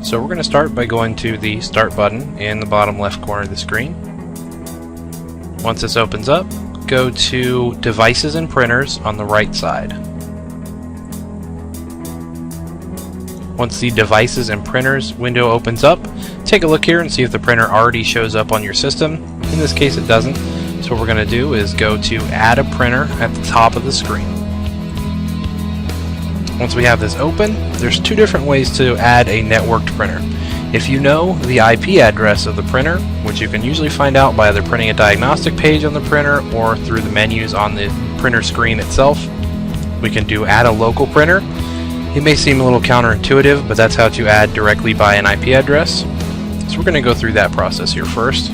So we're going to start by going to the Start button in the bottom left corner of the screen. Once this opens up, go to Devices and Printers on the right side. Once the Devices and Printers window opens up, take a look here and see if the printer already shows up on your system. In this case it doesn't, so what we're going to do is go to Add a Printer at the top of the screen. Once we have this open, there's two different ways to add a networked printer. If you know the IP address of the printer, which you can usually find out by either printing a diagnostic page on the printer or through the menus on the printer screen itself, we can do Add a Local Printer. It may seem a little counterintuitive, but that's how to add directly by an IP address. So we're going to go through that process here first.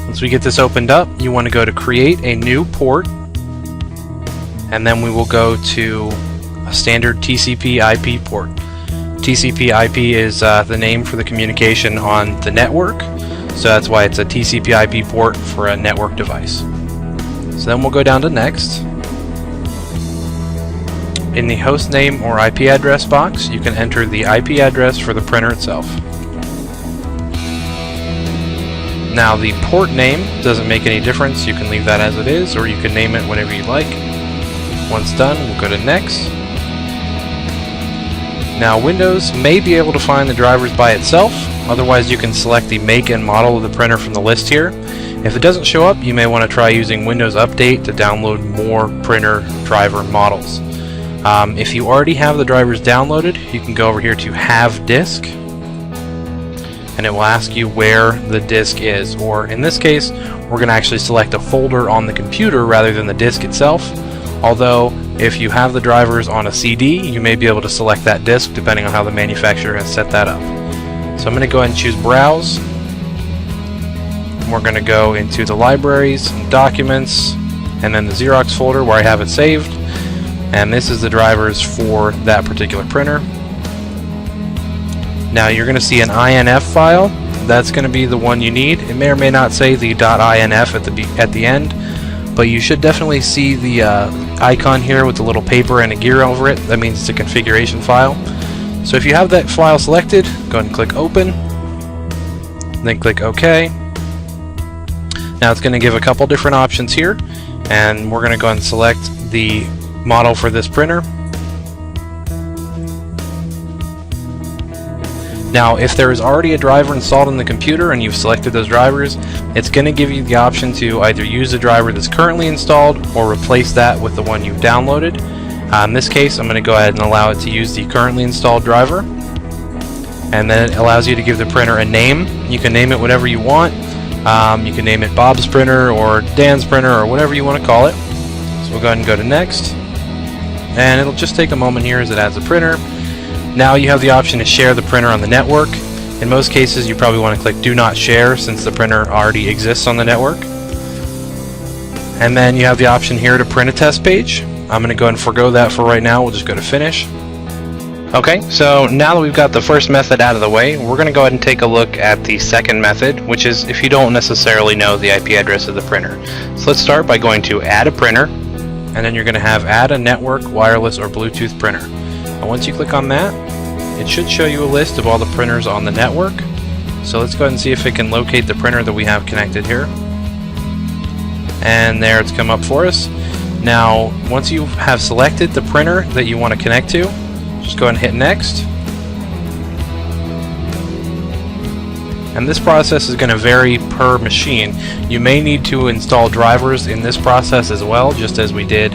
Once we get this opened up, you want to go to Create a New Port, and then we will go to a standard TCP IP port. TCP IP is the name for the communication on the network, so that's why it's a TCP IP port for a network device. So then we'll go down to Next. In the host name or IP address box, you can enter the IP address for the printer itself. Now the port name doesn't make any difference. You can leave that as it is, or you can name it whatever you like. Once done, we'll go to Next. Now Windows may be able to find the drivers by itself, otherwise you can select the make and model of the printer from the list here. If it doesn't show up, you may want to try using Windows Update to download more printer driver models. If you already have the drivers downloaded, you can go over here to Have Disk, and it will ask you where the disk is, or in this case we're going to actually select a folder on the computer rather than the disk itself, although if you have the drivers on a CD you may be able to select that disk depending on how the manufacturer has set that up. So I'm going to go ahead and choose Browse, and we're going to go into the Libraries, Documents, and then the Xerox folder where I have it saved. And this is the drivers for that particular printer. Now you're going to see an INF file. That's going to be the one you need. It may or may not say the .inf at the end, but you should definitely see the icon here with the little paper and a gear over it. That means it's a configuration file. So if you have that file selected, go ahead and click Open, then click OK. Now it's going to give a couple different options here, and we're going to go ahead and select the model for this printer. Now if there is already a driver installed in the computer and you've selected those drivers, it's going to give you the option to either use the driver that's currently installed or replace that with the one you've downloaded. In this case I'm going to go ahead and allow it to use the currently installed driver, and then it allows you to give the printer a name. You can name it whatever you want. You can name it Bob's printer or Dan's printer or whatever you want to call it. So we'll go ahead and go to Next. And it'll just take a moment here as it adds a printer. Now you have the option to share the printer on the network. In most cases you probably want to click Do Not Share since the printer already exists on the network. And then you have the option here to print a test page. I'm going to go ahead and forego that for right now. We'll just go to Finish. Okay, so now that we've got the first method out of the way, we're going to go ahead and take a look at the second method, which is if you don't necessarily know the IP address of the printer. So let's start by going to Add a Printer, and then you're going to have Add a Network, Wireless, or Bluetooth Printer. And once you click on that, it should show you a list of all the printers on the network. So let's go ahead and see if it can locate the printer that we have connected here. And there it's come up for us. Now once you have selected the printer that you want to connect to, just go ahead and hit Next. And this process is going to vary per machine. You may need to install drivers in this process as well, just as we did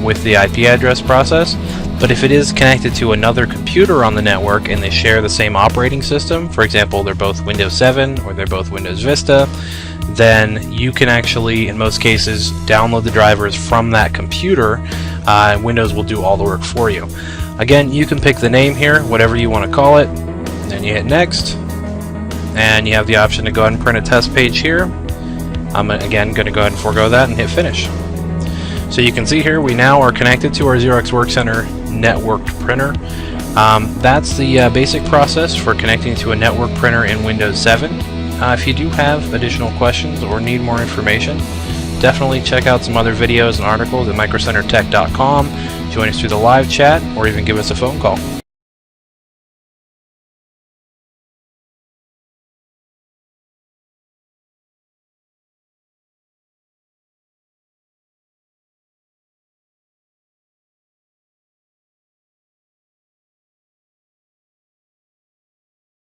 with the IP address process. But if it is connected to another computer on the network and they share the same operating system, for example they're both Windows 7 or they're both Windows Vista, then you can actually in most cases download the drivers from that computer, and Windows will do all the work for you. Again, you can pick the name here, whatever you want to call it, and then you hit Next. And you have the option to go ahead and print a test page here. I'm again going to go ahead and forego that and hit Finish. So you can see here we now are connected to our Xerox Workcenter networked printer. That's the basic process for connecting to a network printer in Windows 7. If you do have additional questions or need more information, definitely check out some other videos and articles at microcentertech.com, join us through the live chat, or even give us a phone call.